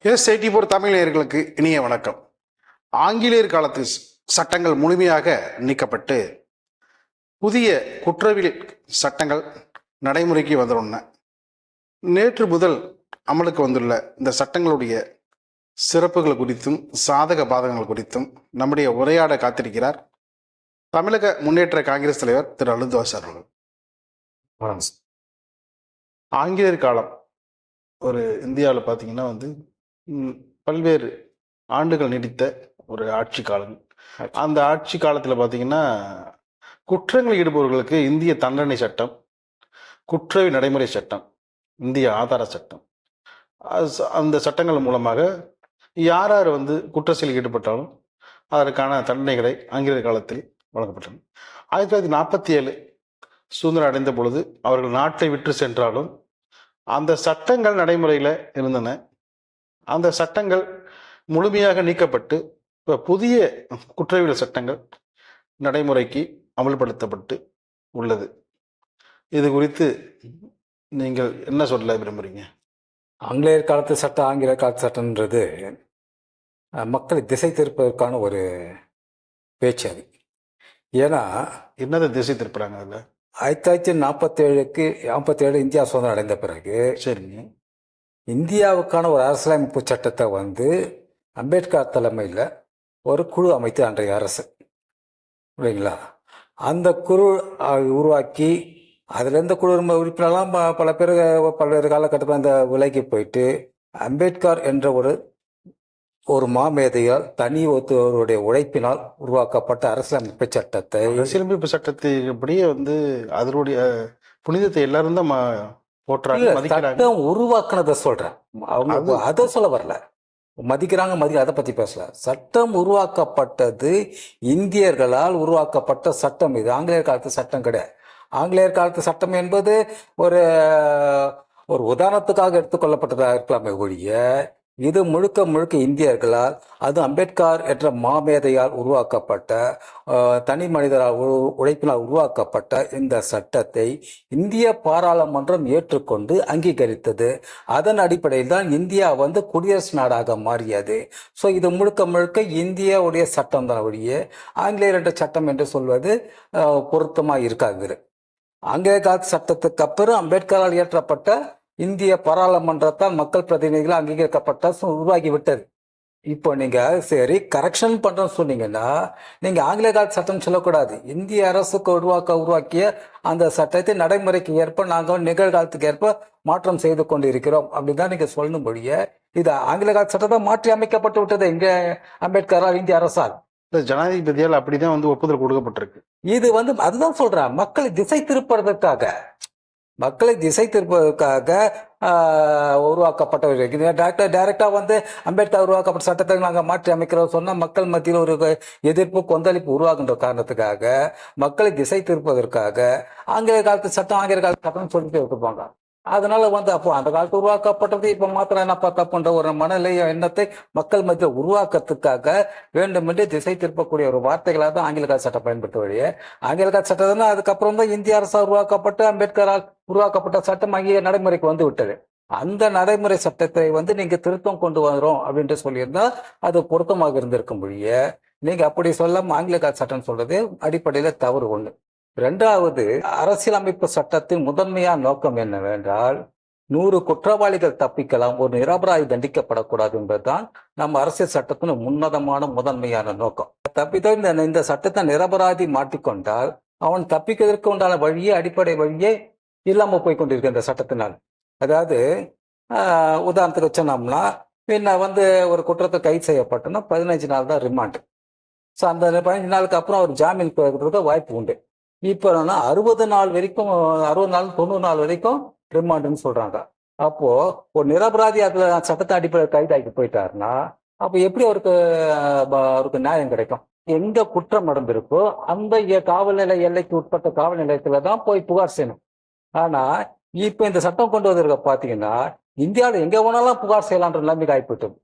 எஸ்84 தமிழ் நேயர்களுக்கு இனிய வணக்கம். ஆங்கிலேயர் காலத்து சட்டங்கள் முழுமையாக நீக்கப்பட்டு புதிய குற்றவியல் சட்டங்கள் நடைமுறைக்கு வந்துள்ளன. நேற்று முதல் அமலுக்கு வந்துள்ள இந்த சட்டங்களுடைய சிறப்புகள் குறித்தும் சாதக பாதகங்கள் குறித்தும் நம்முடைய உரையாட காத்திருக்கிறார் தமிழக முன்னேற்ற காங்கிரஸ் தலைவர் திரு அழுத்வாஸ் அவர்கள். ஆங்கிலேயர் காலம் ஒரு இந்தியாவில் பார்த்தீங்கன்னா பல்வேறு ஆண்டுகள் நீடித்த ஒரு ஆட்சி காலம். அந்த ஆட்சி காலத்தில் பார்த்தீங்கன்னா குற்றங்கள் ஈடுபவர்களுக்கு இந்திய தண்டனை சட்டம், குற்றவியல் நடைமுறை சட்டம், இந்திய ஆதார சட்டம், அந்த சட்டங்கள் மூலமாக யார் யார் குற்ற செயலில் ஈடுபட்டாலும் அதற்கான தண்டனைகளை ஆங்கிலேயர் காலத்தில் வழங்கப்பட்டன. 1947 சுதந்திரம் அடைந்த பொழுது அவர்கள் நாட்டை விட்டு சென்றாலும் அந்த சட்டங்கள் நடைமுறையில் இருந்தன. அந்த சட்டங்கள் முழுமையாக நீக்கப்பட்டு இப்போ புதிய குற்றவியல் சட்டங்கள் நடைமுறைக்கு அமல்படுத்தப்பட்டு உள்ளது. இது குறித்து நீங்கள் என்ன சொல்ல விரும்புகிறீங்க? ஆங்கிலேயர் காலத்து சட்டம், ஆங்கிலேயர் காலத்து சட்டம்ன்றது மக்களை திசை திருப்பதற்கான ஒரு பேச்சு. அது ஏன்னா என்னதை திசை திருப்புறாங்க அதில்? 1947 இந்தியா சுதந்திரம் அடைந்த பிறகு சரிங்க, இந்தியாவுக்கான ஒரு அரசியலமைப்பு சட்டத்தை அம்பேத்கர் தலைமையில் ஒரு குழு அமைத்து அன்றைய அரசு இல்லைங்களா, அந்த குழு உருவாக்கி அதில் இருந்த குழு உறுப்பினர்லாம் பல பேர் பல்வேறு காலகட்டத்தில் அந்த விலைக்கு போயிட்டு அம்பேத்கர் என்ற ஒரு மாமேதையால் தனி ஒருவருடைய உழைப்பினால் உருவாக்கப்பட்ட அரசியலமைப்பு சட்டத்தை அப்படியே அதனுடைய புனிதத்தை எல்லாரும் தான் சட்டம் உருவாக்குனதை சொல்றேன். அவங்க அதை சொல்ல வரல, மதிக்கிறாங்க அதை பத்தி பேசல. சட்டம் உருவாக்கப்பட்டது இந்தியர்களால் உருவாக்கப்பட்ட சட்டம். இது ஆங்கிலேயர் காலத்து சட்டம் கிடையாது. ஆங்கிலேயர் காலத்து சட்டம் என்பது ஒரு உதாரணத்துக்காக எடுத்துக்கொள்ளப்பட்டதாக இருக்கலாமே ஒழிய இது முழுக்க முழுக்க இந்தியர்களால், அது அம்பேத்கர் என்ற மாமேதையால் உருவாக்கப்பட்ட தனி மனிதரால் உழைப்பினால் உருவாக்கப்பட்ட இந்த சட்டத்தை இந்திய பாராளுமன்றம் ஏற்றுக்கொண்டு அங்கீகரித்தது. அதன் அடிப்படையில் தான் இந்தியா குடியரசு நாடாக மாறியது. ஸோ இது முழுக்க முழுக்க இந்தியாவுடைய சட்டம் தான் ஒழிய ஆங்கிலேயர் என்ற சட்டம் என்று சொல்வது பொருத்தமாக இருக்காது. ஆங்கிலேயர் காலத்து சட்டத்துக்கு அப்புறம் அம்பேத்கரால் இயற்றப்பட்ட இந்திய பாராளுமன்றத்தால் மக்கள் பிரதிநிதிகள் அங்கீகரிக்கப்பட்ட உருவாகி விட்டது. இப்போ நீங்க சரி கரெக்ஷன் பண்றோம்னு சொன்னீங்கன்னா நீங்க ஆங்கிலேய கால சட்டம் சொல்லக்கூடாது. இந்திய அரசுக்கு உருவாக்கிய அந்த சட்டத்தை நடைமுறைக்கு ஏற்ப நாங்கள் நிகழ்காலத்துக்கு ஏற்ப மாற்றம் செய்து கொண்டு இருக்கிறோம் அப்படிதான் நீங்க சொல்லணும் மொழிய. இது ஆங்கிலேய கால சட்டத்தை மாற்றி அமைக்கப்பட்டு விட்டது இங்க அம்பேத்கரால், இந்திய அரசால், ஜனாதிபதியால் அப்படிதான் ஒப்புதல் கொடுக்கப்பட்டிருக்கு. இது அதுதான் சொல்றேன், மக்களை திசை திருப்பதற்காக உருவாக்கப்பட்ட டைரக்டா அம்பேத்கர் உருவாக்கப்பட்ட சட்டத்தை நாங்கள் மாற்றி அமைக்கிறோம் சொன்னா மக்கள் மத்தியில் ஒரு எதிர்ப்பு கொந்தளிப்பு உருவாகின்ற காரணத்துக்காக, மக்களை திசை திருப்பதற்காக ஆங்கிலேய காலத்து சட்டம் சொல்லிட்டு விட்டுப்பாங்க. அதனால அப்போ அந்த காலத்து உருவாக்கப்பட்டது இப்ப மாத்திரம் என்ன தப்புன்ற ஒரு மனநிலைய எண்ணத்தை மக்கள் மத்தியில் உருவாக்கத்துக்காக வேண்டுமென்றே திசை திருப்பக்கூடிய ஒரு வார்த்தைகளாக தான் ஆங்கில கால சட்டம் பயன்படுத்த வழியே. ஆங்கில கால சட்டம் அதுக்கப்புறம் தான் இந்திய அரசால் உருவாக்கப்பட்டு அம்பேத்கரால் உருவாக்கப்பட்ட சட்டம் அங்கே நடைமுறைக்கு விட்டது. அந்த நடைமுறை சட்டத்தை நீங்க திருத்தம் கொண்டு வரோம் அப்படின்ட்டு சொல்லியிருந்தா அது பொருத்தமாக இருந்திருக்கும் மொழிய. நீங்க அப்படி சொல்லாம ஆங்கில கால சட்டம் சொல்றது அடிப்படையில தவறு ஒண்ணு. இரண்டாவது, அரசியலமைப்பு சட்டத்தின் முதன்மையான நோக்கம் என்னவென்றால் 100 குற்றவாளிகள் தப்பிக்கலாம், ஒரு நிரபராதி தண்டிக்கப்படக்கூடாது என்பதுதான் நம்ம அரசியல் சட்டத்தின் முதன்மையான நோக்கம். தப்பித்தான் இந்த சட்டத்தை நிரபராதி மாட்டிக்கொண்டால் அவன் தப்பிக்கிறதுக்கு உண்டான வழியே, அடிப்படை வழியே இல்லாம போய் கொண்டிருக்க இந்த சட்டத்தினால். அதாவது உதாரணத்துக்கு வச்சோம்னா பின்ன ஒரு குற்றத்தை கைது செய்யப்பட்டோம்னா 15 நாள் தான் ரிமாண்ட். ஸோ அந்த 15 நாளுக்கு அப்புறம் அவர் ஜாமீன் பெறுறதுக்கு வாய்ப்பு உண்டு. இப்போ 60 நாள் வரைக்கும், 60 நாள் 90 நாள் வரைக்கும் ரிமாண்டுன்னு சொல்றாங்க. அப்போ ஒரு நிரபராதி அதுல சட்டத்தை அடிப்படையில் கைதாக்கி போயிட்டாருன்னா அப்போ எப்படி அவருக்கு நியாயம் கிடைக்கும்? எங்க குற்றம் நடந்திருக்கோ அந்த காவல்நிலை எல்லைக்கு உட்பட்ட காவல் நிலையத்துல தான் போய் புகார் செய்யணும். ஆனா இப்ப இந்த சட்டம் கொண்டு வந்திருக்க பாத்தீங்கன்னா இந்தியாவில் எங்க வேணாலும் புகார் செய்யலான்ற நிலைமைக்கு ஆகிப்பட்டது.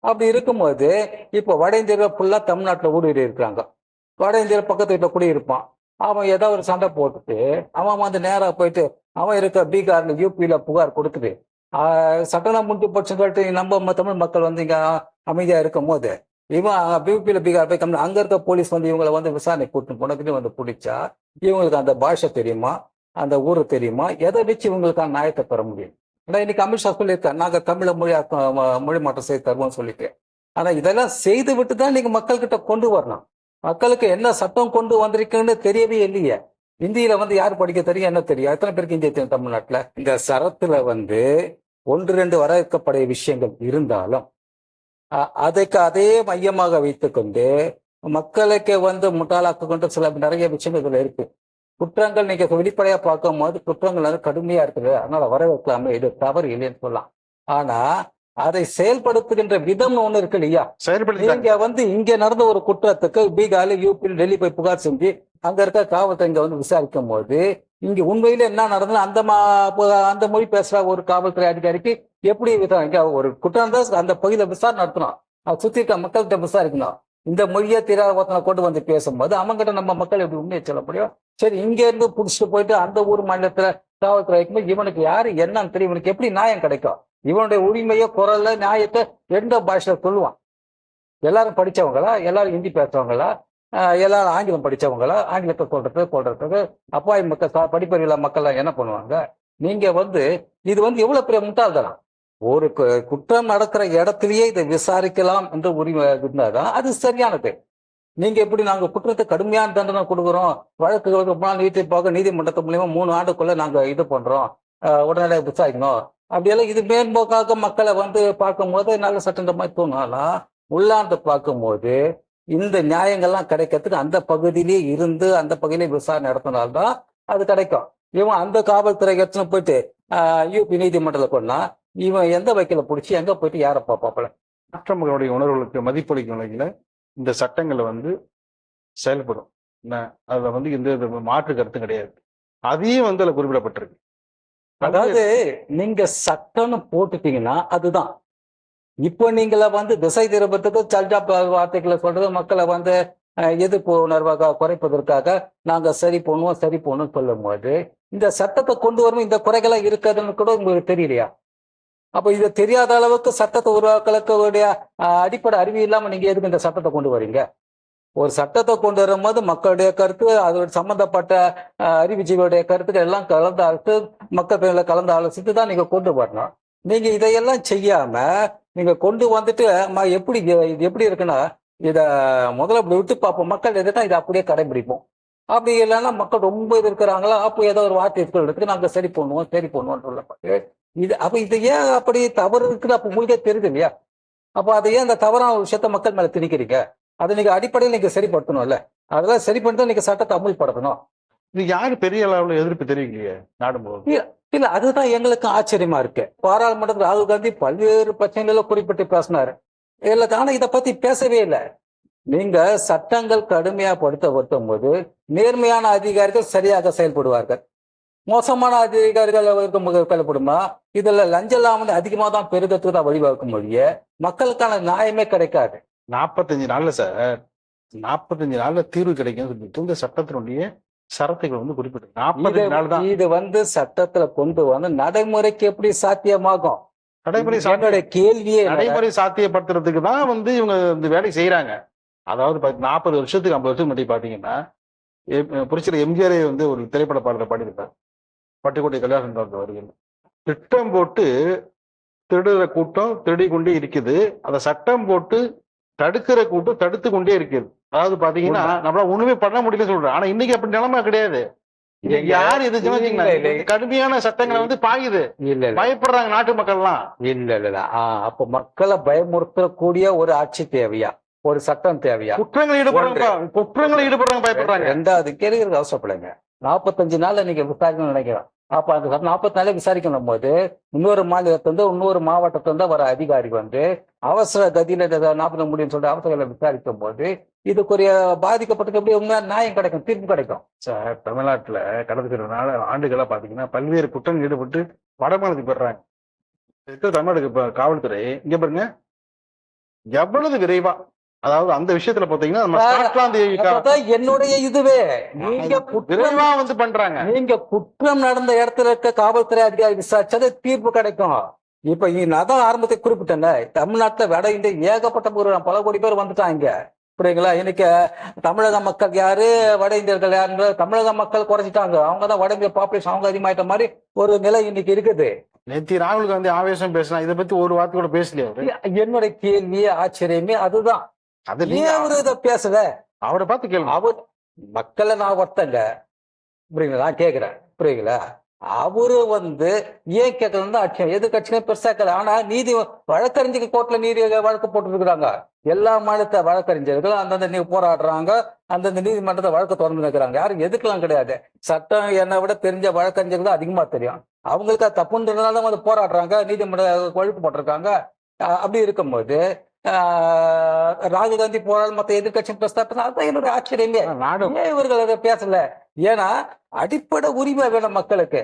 அப்படி இருக்கும்போது இப்போ வட இந்தியர்கள் ஃபுல்லா தமிழ்நாட்டில் ஊடுருவி இருக்கிறாங்க. வட இந்தியர் பக்கத்து வீட்டில் குடியிருப்பான். அவன் ஏதோ ஒரு சண்டை போட்டுட்டு அவன் நேராக போயிட்டு அவன் இருக்க பீகார்ல யூபியில புகார் கொடுத்துட்டு சட்டம்லாம் முடிஞ்சு போச்சுன்னு சொல்லிட்டு நம்ம தமிழ் மக்கள் வந்து இங்க அமைதியா இருக்கும் போது இவன் பிபில பீகார் போய் அங்க இருக்க போலீஸ் வந்து இவங்களை வந்து விசாரணை கூட்டு போனதுக்கு வந்து பிடிச்சா இவங்களுக்கு அந்த பாஷை தெரியுமா, அந்த ஊரு தெரியுமா, எதை வச்சு இவங்களுக்கான நியாயத்தை பெற முடியும்? ஆனா இன்னைக்கு அமித்ஷா சொல்லியிருக்காரு, நாங்க தமிழை மொழி மாற்றம் செய்து தருவோம்னு சொல்லிட்டு. ஆனா இதெல்லாம் செய்து விட்டு தான் நீங்க மக்கள் கிட்ட கொண்டு வரணும். மக்களுக்கு என்ன சட்டம் கொண்டு வந்திருக்குன்னு தெரியவே இல்லையே. இந்தியில வந்து யார் படிக்க தெரியும், என்ன தெரியும்? எத்தனை பேருக்கு இந்திய தெரியும் தமிழ்நாட்டுல? இந்த சரத்துல வந்து 1, 2 வரவேற்கப்படைய விஷயங்கள் இருந்தாலும் அதுக்கு அதே மையமாக வைத்துக்கொண்டு மக்களுக்கு வந்து முட்டாளாக்க கொண்டு சில நிறைய விஷயங்கள் இதுல இருக்கு. குற்றங்கள் நீங்க வெளிப்படையா பார்க்கும் போது குற்றங்கள் வந்து கடுமையா இருக்குது, அதனால வரவேற்கலாமே, இது தவறு இல்லைன்னு சொல்லலாம். ஆனா அதை செயல்படுத்துகின்ற விதம் ஒண்ணு இருக்கு இல்லையா? நீங்க வந்து இங்க நடந்த ஒரு குற்றத்துக்கு பீகார்ல, யூபியில், டெல்லி போய் புகார் செஞ்சு அங்க இருக்க காவல்துறை இங்க வந்து விசாரிக்கும் போது இங்க உண்மையில என்ன நடந்தது அந்த மொழி பேசுற ஒரு காவல்துறை அதிகாரிக்கு எப்படி இங்க ஒரு குற்றம் தான் அந்த பகுதியில விசாரணை நடத்தணும், சுத்தி இருக்க மக்கள்கிட்ட விசாரிக்கணும். இந்த மொழியை தெரியாத ஒருத்தனை கொண்டு வந்து பேசும்போது அவங்ககிட்ட நம்ம மக்கள் எப்படி உண்மையை சொல்ல முடியும்? சரி, இங்க இருந்து புடிச்சிட்டு போயிட்டு அந்த ஊர் மாநிலத்துல காவல்துறை வைக்கும்போது இவனுக்கு யாரு என்னன்னு தெரியும், இவனுக்கு எப்படி நியாயம் கிடைக்கும்? இவனுடைய உரிமையோ குரல்ல நியாயத்தை எந்த பாஷையில சொல்லுவான்? எல்லாரும் படிச்சவங்களா, எல்லாரும் ஹிந்தி பேசுறவங்களா, எல்லாரும் ஆங்கிலம் படிச்சவங்களா? ஆங்கிலத்தை சொல்றதுக்கு அப்பாவி மக்கள், படிப்பறிவில்லா மக்கள் என்ன பண்ணுவாங்க? நீங்க வந்து இது வந்து எவ்வளவு பெரிய முட்டாள்தனம். ஒரு குற்றம் நடக்கிற இடத்திலேயே இதை விசாரிக்கலாம் என்ற உரிமை இருந்தாதான் அது சரியானது. நீங்க எப்படி நாங்க குற்றத்தை கடுமையான தண்டனை கொடுக்குறோம், வழக்கு நீதிப்பாக நீதிமன்றத்து மூலியமா 3 ஆண்டுக்குள்ள நாங்க இது பண்றோம், உடனடியாக விசாரிக்கணும் அப்படியெல்லாம் இது மேம்போக்காக மக்களை வந்து பார்க்கும் போது நல்ல சட்டன்ற மாதிரி தோணும். உள்ளாந்து பார்க்கும்போது இந்த நியாயங்கள்லாம் கிடைக்கிறதுக்கு அந்த பகுதியிலே இருந்து அந்த பகுதியிலே விசாரணை நடத்தினால்தான் அது கிடைக்கும். இவன் அந்த காவல்துறை எடுத்துன்னு போயிட்டு யூபி நீதிமன்றத்தில் கொண்டா இவன் எந்த வகையில பிடிச்சி எங்க போயிட்டு யாரை பார்ப்பாப்பல? மற்ற மக்களுடைய உணர்வுகளுக்கு மதிப்பளிக்கும் வகையில இந்த சட்டங்களை வந்து செயல்படும். அதுல வந்து எந்த மாற்று கருத்தும் கிடையாது. அதையும் வந்து அதுல குறிப்பிடப்பட்டிருக்கு. அதாவது நீங்க சட்டம்னு போட்டுட்டீங்கன்னா அதுதான். இப்போ நீங்கள வந்து திசை திருப்பத்துக்கு சல்ஜா வார்த்தைகளை சொல்றது மக்களை வந்து எதிர்ப்பு உணர்வாக குறைப்பதற்காக நாங்க சரி பண்ணுவோம் சொல்லும் போது இந்த சட்டத்தை கொண்டு வரும் இந்த குறைகளை இருக்கிறதுன்னு கூட உங்களுக்கு தெரியலையா? அப்ப இது தெரியாத அளவுக்கு சட்டத்தை உருவாக்கலுடைய அடிப்படை அறிவு இல்லாம நீங்க எதுக்கு இந்த சட்டத்தை கொண்டு வரீங்க? ஒரு சட்டத்தை கொண்டு வரும்போது மக்களுடைய கருத்து, அதோட சம்பந்தப்பட்ட அறிவுஜீவியுடைய கருத்துக்கள் எல்லாம் கலந்து ஆலோசித்து மக்கள் கலந்து ஆலோசித்து தான் நீங்க கொண்டு வரணும். நீங்க இதையெல்லாம் செய்யாம நீங்க கொண்டு வந்துட்டு எப்படி இது எப்படி இருக்குன்னா, இத முதல்ல இப்படி விட்டு பார்ப்போம், மக்கள் எதுனா இதை அப்படியே கடைபிடிப்போம். அப்படி இல்லைன்னா மக்கள் ரொம்ப இது இருக்கிறாங்களா, அப்போ ஏதோ ஒரு வார்த்தை எடுத்து நாங்க சரி பண்ணுவோம் சொல்லப்பட்டு இது அப்ப இது ஏன் அப்படி தவறு இருக்குது? அப்ப உங்களுக்கே தெரியுது இல்லையா? அப்ப அதை ஏன் அந்த தவறான விஷயத்த மக்கள் மேல திணிக்கிறீங்க? அதை நீங்க அடிப்படையில் நீங்க சரிப்படுத்தணும்ல. அதெல்லாம் சரி பண்ணிட்டு நீங்க சட்டத்தை அமுல்படுத்தணும். இது யாரு பெரிய அளவுல எதிர்ப்பு தெரிவிக்கலையே நாடு முழுவதும். இல்ல, அதுதான் எங்களுக்கு ஆச்சரியமா இருக்கு. பாராளுமன்றத்தில் ராகுல் காந்தி பல்வேறு பிரச்சனைகளை குறிப்பிட்டு பேசினாரு. ஆனா இதை பத்தி பேசவே இல்லை. நீங்க சட்டங்கள் கடுமையா படுத்தும் போது நேர்மையான அதிகாரிகள் சரியாக செயல்படுவார்கள், மோசமான அதிகாரிகள் செயல்படுமா? இதுல லஞ்சம் வந்து அதிகமா தான் பெருகத்துக்கு தான் வழிவகுக்கும் மொழிய மக்களுக்கான நியாயமே கிடைக்காது. 45 நாள்ல சார், 45 நாள்ல தீர்வு கிடைக்கும் சொல்லிட்டு இந்த சட்டத்தினுடைய சரத்துகள் வந்து குறிப்பிட்டு 40 நாள் தான். இது வந்து சட்டத்துல கொண்டு வந்து நடைமுறைக்கு எப்படி சாத்தியமாகும்? நடைமுறை கேள்வியே நடைமுறை சாத்தியப்படுத்துறதுக்கு தான் வந்து இவங்க இந்த வேலை செய்யறாங்க. அதாவது 40 வருஷத்துக்கு 50 வருஷத்துக்கு முன்னாடி பாத்தீங்கன்னா புரட்சியாளர் எம்ஜிஆரே வந்து ஒரு திரைப்பட பாடலை பாடியிருப்பார், பட்டுக்கோட்டை கல்யாணம் வருகிறது. திட்டம் போட்டு திருடுற கூட்டம் திருடி கொண்டே இருக்குது, அந்த சட்டம் போட்டு தடுக்கிற கூட்டம் தடுத்து கொண்டே இருக்குது. அதாவது பாத்தீங்கன்னா நம்மளால ஒண்ணுமே பண்ண முடியல சொல்றேன். ஆனா இன்னைக்கு அப்படி நிலைமை கிடையாது. யார் இது கடுமையான சட்டங்களை வந்து பாயுது, பயப்படுறாங்க நாட்டு மக்கள் எல்லாம். இல்ல அப்ப மக்களை பயமுறுத்தக்கூடிய ஒரு ஆட்சி தேவையா, ஒரு சட்டம் தேவையா? குற்றங்கள் ஈடுபடுறாங்க பயப்படுறாங்க. 2வது கேள்வி அவசரப்படுங்க. 45 நாள்ல நீங்க விசாரிக்கணும்னு நினைக்கிறோம். அப்ப அந்த 40 நாளே விசாரிக்கணும் போது இன்னொரு மாநிலத்திலிருந்து இன்னொரு மாவட்டத்திலிருந்து வர அதிகாரி வந்து அவசர கதியில 40 முடியும்னு சொல்லிட்டு அவசர விசாரிக்கும் போது இதுக்குரிய பாதிக்கப்பட்டது எப்படி உங்க நியாயம் கிடைக்கும், தீர்ப்பு கிடைக்கும்? சார், தமிழ்நாட்டுல கடந்த சில ஆண்டுகளா பாத்தீங்கன்னா பல்வேறு குற்றம் ஈடுபட்டு வடமாநிலத்துக்கு போடுறாங்க. தமிழ்நாடு காவல்துறை இங்க பாருங்க எவ்வளவு விரைவா, அதாவது அந்த விஷயத்துல பாத்தீங்கன்னா என்னுடைய இதுவே நீங்க விரைவா வந்து பண்றாங்க. நீங்க குற்றம் நடந்த இடத்துல இருக்க காவல்துறை அதிகாரி விசாரிச்சது தீர்ப்பு கிடைக்கும். இப்ப நான் தான் ஆரம்பத்தை குறிப்பிட்டேங்க, தமிழ்நாட்டுல வட இந்திய ஏகப்பட்ட பல கோடி பேர் வந்துட்டாங்க. புரியுங்களா? இன்னைக்கு தமிழக மக்கள் யாரு, வட இந்தியர்கள் யாருன்ற தமிழக மக்கள் குறைச்சிட்டாங்க. அவங்கதான் வட இந்திய பாப்புலேஷன் அவங்க அதிகமாயிட்ட மாதிரி ஒரு நிலை இன்னைக்கு இருக்குது. நேத்தி ராகுல் காந்தி ஆவேசம் பேசினா, இதை பத்தி ஒரு வார்த்தை கூட பேசலையா அவரு? என்னுடைய கேள்வி ஆச்சரியமே அதுதான். அது ஏன் அவரு இதை பேசல? அவரை பார்த்து கேள்வி. அவர் மக்களை நான் ஒருத்தங்க, புரியுங்களா? நான் கேட்கிறேன், புரியுங்களா? அவரு ஏன் கேட்கலன்னு ஆட்சியம் எதிர்கட்சியும் பெருசா கேட்கல. ஆனா நீதி வழக்கறிஞர்கள் கோர்ட்ல நீதி வழக்கு போட்டு இருக்கிறாங்க. எல்லா மாநிலத்த வழக்கறிஞர்களும் அந்தந்த போராடுறாங்க, அந்தந்த நீதிமன்றத்தை வழக்கு தொடர்ந்து நிற்கிறாங்க. யாரும் எதுக்கெல்லாம் கிடையாது. சட்டம் என்னை விட தெரிஞ்ச வழக்கறிஞர்கள் தான் அதிகமா தெரியும். அவங்களுக்கு அது தப்புன்றதுனால தான் போராடுறாங்க, நீதிமன்ற வழக்கு போட்டிருக்காங்க. அப்படி இருக்கும்போது ராகுல் காந்தி போராட மற்ற எதிர்கட்சி பிரஸ்தாபம், அதுதான் என்னோட ஆச்சரியமே. ஏன் இவர்கள் அதை பேசல? ஏன்னா அடிப்படை உரிமை வேணும் மக்களுக்கு.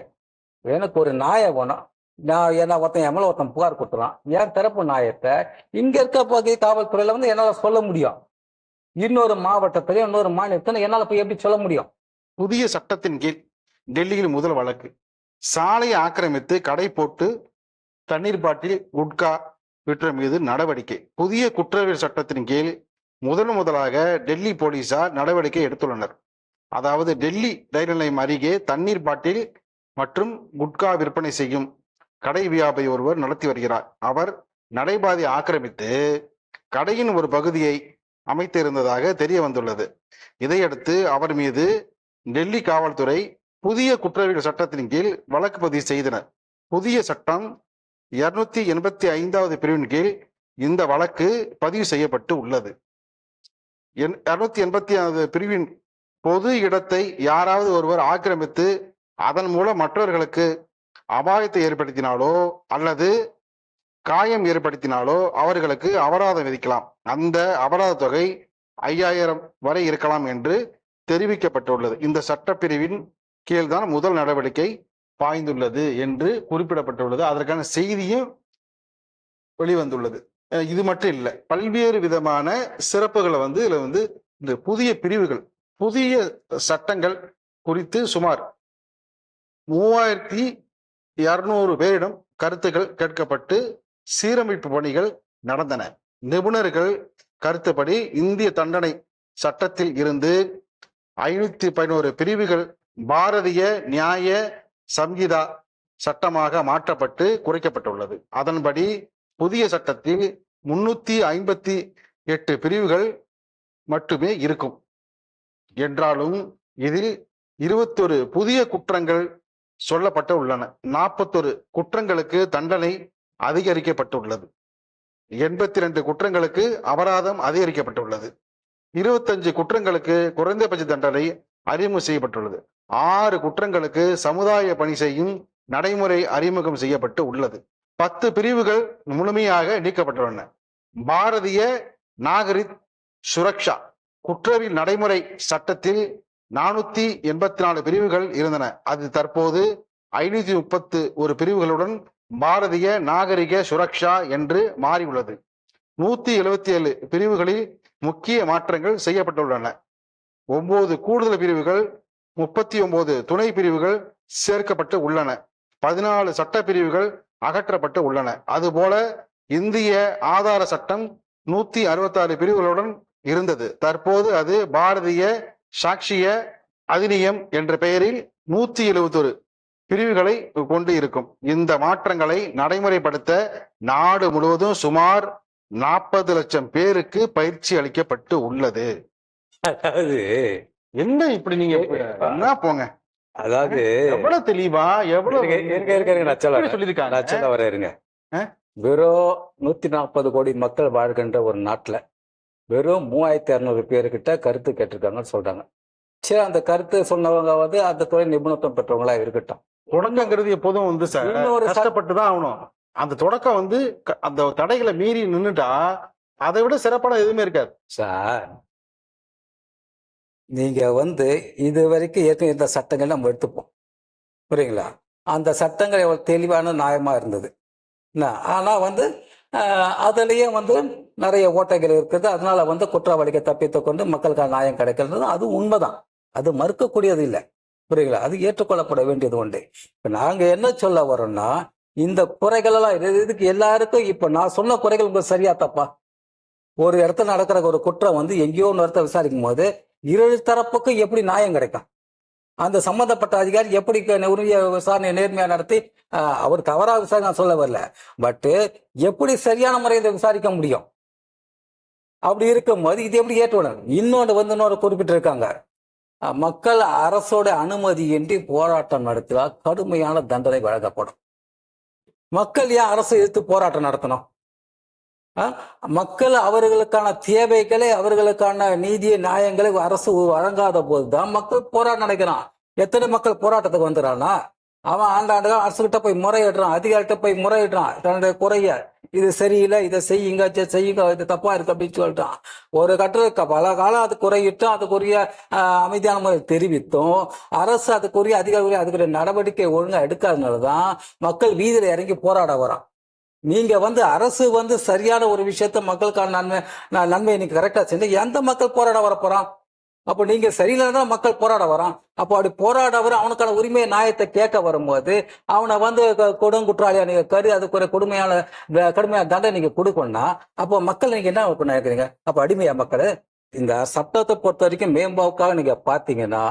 எனக்கு ஒரு நியாயம் வேணும். நான் என்ன ஒருத்தன் புகார் கொடுத்துறான், என் தரப்பு நியாயத்தை இங்க இருக்க பகுதி காவல்துறையில என்னால சொல்ல முடியும். இன்னொரு மாவட்டத்திலையும் இன்னொரு மாநிலத்திலும் என்னால போய் எப்படி சொல்ல முடியும்? புதிய சட்டத்தின் கீழ் டெல்லியில் முதல் வழக்கு. சாலையை ஆக்கிரமித்து கடை போட்டு தண்ணீர் பாட்டில் குட்கா விற்ற மீது நடவடிக்கை. புதிய குற்றவியல் சட்டத்தின் கீழ் முதலாக டெல்லி போலீசார் நடவடிக்கை எடுத்துள்ளனர். அதாவது டெல்லி ரயில் நிலையம் அருகே தண்ணீர் பாட்டில் மற்றும் குட்கா விற்பனை செய்யும் கடை வியாபாரி ஒருவர் நடத்தி வருகிறார். அவர் நடைபாதை ஆக்கிரமித்து கடையின் ஒரு பகுதியை அமைத்திருந்ததாக தெரிய வந்துள்ளது. இதையடுத்து அவர் மீது டெல்லி காவல்துறை புதிய குற்றவியல் சட்டத்தின் கீழ் வழக்கு பதிவு செய்தனர். புதிய சட்டம் 285வது பிரிவின் கீழ் இந்த வழக்கு பதிவு செய்யப்பட்டு உள்ளது. 285வது பிரிவின் பொது இடத்தை யாராவது ஒருவர் ஆக்கிரமித்து அதன் மூலம் மற்றவர்களுக்கு அபாயத்தை ஏற்படுத்தினாலோ அல்லது காயம் ஏற்படுத்தினாலோ அவர்களுக்கு அபராதம் விதிக்கலாம். அந்த அபராத தொகை 5000 வரை இருக்கலாம் என்று தெரிவிக்கப்பட்டுள்ளது. இந்த சட்டப்பிரிவின் கீழ்தான் முதல் நடவடிக்கை பாய்ந்துள்ளது என்று குறிப்பிடப்பட்டுள்ளது. அதற்கான செய்தியும் வெளிவந்துள்ளது. இது மட்டும் இல்லை, பல்வேறு விதமான சிறப்புகளை இதுல இந்த புதிய பிரிவுகள், புதிய சட்டங்கள் குறித்து சுமார் 3200 பேரிடம் கருத்துக்கள் கேட்கப்பட்டு சீரமைப்பு பணிகள் நடந்தன. நிபுணர்கள் கருத்துப்படி இந்திய தண்டனை சட்டத்தில் இருந்து 511 பிரிவுகள் பாரதிய நியாய சம்ஹிதா சட்டமாக மாற்றப்பட்டு குறைக்கப்பட்டுள்ளது. அதன்படி புதிய சட்டத்தில் 358 பிரிவுகள் மட்டுமே இருக்கும் என்றாலும் இதில் 21 புதிய குற்றங்கள் சொல்லப்பட்டு உள்ளன. 41 குற்றங்களுக்கு தண்டனை அதிகரிக்கப்பட்டுள்ளது. 82 குற்றங்களுக்கு அபராதம் அதிகரிக்கப்பட்டுள்ளது. 25 குற்றங்களுக்கு குறைந்தபட்ச தண்டனை அறிமுகம் செய்யப்பட்டுள்ளது. 6 குற்றங்களுக்கு சமுதாய பணி செய்யும் நடைமுறை அறிமுகம் செய்யப்பட்டு உள்ளது. 10 பிரிவுகள் முழுமையாக நீக்கப்பட்டுள்ளன. பாரதிய நாகரிக் சுரக்ஷா குற்றவியல் நடைமுறை சட்டத்தில் 484 பிரிவுகள் இருந்தன. அது தற்போது 531 பிரிவுகளுடன் பாரதிய நாகரிக சுரக்ஷா என்று மாறியுள்ளது. 177 பிரிவுகளில் முக்கிய மாற்றங்கள் செய்யப்பட்டுள்ளன. 9 கூடுதல் பிரிவுகள், 39 துணை பிரிவுகள் சேர்க்கப்பட்டு உள்ளன. 14 சட்ட பிரிவுகள் அகற்றப்பட்டு உள்ளன. அதுபோல இந்திய ஆதார சட்டம் 166 பிரிவுகளுடன் இருந்தது. தற்போது அது பாரதிய சாட்சிய அதிநியம் என்ற பெயரில் 171 பிரிவுகளை கொண்டு இருக்கும். இந்த மாற்றங்களை நடைமுறைப்படுத்த நாடு முழுவதும் சுமார் 40 லட்சம் பேருக்கு பயிற்சி அளிக்கப்பட்டு உள்ளது. அதாவது என்ன இப்படி நீங்க என்ன போங்க, அதாவது எவ்வளவு தெளிவா சொல்லியிருக்காங்க. இருங்க, வெறும் 140 கோடி மக்கள் வாழ்கின்ற ஒரு நாட்டுல வெறும் 3200 பேருக்கிட்ட கருத்து கேட்டிருக்காங்கன்னு சொல்றாங்க. சரி, அந்த கருத்து சொன்னவங்க அந்த துறை நிபுணத்துவம் பெற்றவங்களா இருக்கட்டும். தொடக்கங்கிறது எப்போதும் சார் கஷ்டப்பட்டுதான் ஆகணும். அந்த தொடக்கம் அந்த தடைகளை மீறி நின்னுட்டா அதை விட சிறப்பான எதுவுமே இருக்காது சார். நீங்க இது வரைக்கும் ஏற்கனவே இந்த சட்டங்கள் நம்ம எடுத்துப்போம், புரியுங்களா? அந்த சட்டங்கள் எவ்வளவு தெளிவான நியாயமா இருந்தது. ஆனா அதுலயே நிறைய ஓட்டைகள் இருக்குது. அதனால குற்றவாளிகளை தப்பித்து கொண்டு மக்களுக்கான நியாயம் கிடைக்கிறது, அது உண்மைதான். அது மறுக்கக்கூடியது இல்லை, புரியுங்களா? அது ஏற்றுக்கொள்ளப்பட வேண்டியது உண்டு. இப்ப நாங்க என்ன சொல்ல வரோம்னா, இந்த குறைகள் எல்லாம் இதுக்கு எல்லாருக்கும் இப்ப நான் சொன்ன குறைகள் உங்களுக்கு சரியா தப்பா? ஒரு இடத்துல நடக்கிற ஒரு குற்றம் வந்து எங்கேயோ ஒரு இடத்துல விசாரிக்கும் போது இரு தரப்புக்கும் எப்படி நியாயம் கிடைக்கும்? அந்த சம்பந்தப்பட்ட அதிகாரி எப்படி உரிய விசாரணை நேர்மையா நடத்தி அவர் தவறா விசாரணை நான் சொல்ல வரல, பட் எப்படி சரியான முறையில் விசாரிக்க முடியும்? அப்படி இருக்கும்போது இது எப்படி ஏற்றுவிடும்? இன்னொன்று வந்து இன்னொரு குறிப்பிட்டிருக்காங்க, மக்கள் அரசோட அனுமதியின்றி போராட்டம் நடத்தினால் கடுமையான தண்டனை வழங்கப்படும். மக்கள் ஏன் அரசை எதிர்த்து போராட்டம் நடத்தணும்? மக்கள் அவர்களுக்கான தேவைகளை, அவர்களுக்கான நீதிய நியாயங்களை அரசு வழங்காத போதுதான் மக்கள் போராட்டம் நினைக்கிறான். எத்தனை மக்கள் போராட்டத்துக்கு வந்துடுறான்னா, அவன் ஆண்டாண்டுகள் அரசுகிட்ட போய் முறையிடுறான், அதிகாரிகிட்ட போய் முறையிடுறான், தன்னுடைய குறைய இது சரியில்லை, இதை செய்யுங்க செய்யுங்க, இது தப்பா இருக்கு அப்படின்னு சொல்லிட்டான். ஒரு கட்டுரை பல காலம் அது குறையிட்டும் அதுக்குரிய அமைதியான முறை தெரிவித்தும் அரசு அதுக்குரிய அதிகாரிகள் அதுக்குரிய நடவடிக்கை ஒழுங்கா எடுக்காதனாலதான் மக்கள் வீதியில இறங்கி போராட வரான். நீங்க வந்து அரசு வந்து சரியான ஒரு விஷயத்த மக்களுக்கான நன்மை நீங்க கரெக்டா செஞ்சு எந்த மக்கள் போராட வர போறான்? அப்போ நீங்க சரியில்லைன்னா மக்கள் போராட வரான். அப்போ அப்படி போராட வர அவனுக்கான உரிமை நியாயத்தை கேட்க வரும்போது அவனை வந்து கொடுங்குற்றாளியா நீங்க அதுக்கு ஒரு கடுமையான தண்டனை நீங்க கொடுக்கணும்னா அப்போ மக்கள் நீங்க என்ன நினைக்கிறீங்க? அப்ப அடிமையா மக்கள்? இந்த சட்டத்தை பொறுத்த வரைக்கும் மேம்பாவுக்காக நீங்க பாத்தீங்கன்னா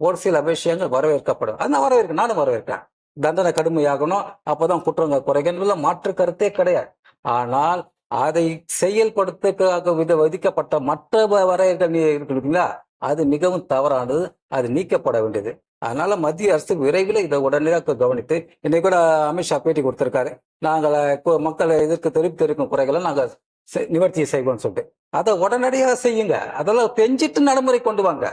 ஒரு சில விஷயங்கள் வரவேற்கப்படும். அது நான் வரவேற்கிறேன், நானும் வரவேற்கிறேன். தண்டனை கடுமையாகணும், அப்பதான் குற்றங்கள் குறைகள் மாற்று கருத்தே கிடையாது. ஆனால் அதை செயல்படுத்த விதிக்கப்பட்ட மற்ற வரையறைகள் இருக்குங்களா, அது மிகவும் தவறானது, அது நீக்கப்பட வேண்டியது. அதனால மத்திய அரசு விரைவில் இதை உடனடியாக கவனித்து, இன்னைக்கு கூட அமித்ஷா பேட்டி கொடுத்திருக்காரு, நாங்கள் மக்களை எதிர்க்க தெரிவித்திருக்கும் குறைகளை நாங்கள் நிவர்த்தி செய்வோம்னு சொல்லிட்டு. அதை உடனடியாக செய்யுங்க. அதெல்லாம் செஞ்சுட்டு நடைமுறை கொண்டு வாங்க.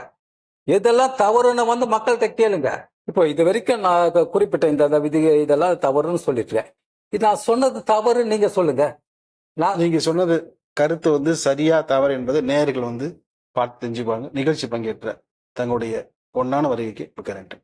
இதெல்லாம் தவறுன்னு வந்து மக்கள்கிட்ட கேளுங்க. இப்போ இது வரைக்கும் நான் குறிப்பிட்ட இந்த விதி இதெல்லாம் தவறுன்னு சொல்லிட்டேன். இது நான் சொன்னது தவறு, நீங்க சொல்லுங்க. நீங்க சொன்னது கருத்து வந்து சரியா தவறு என்பது நேயர்கள் வந்து பார்த்து தெரிஞ்சுக்குவாங்க. நிகழ்ச்சி பங்கேற்ற தங்களுடைய பொன்னான வருகைக்கு மிக்க நன்றி.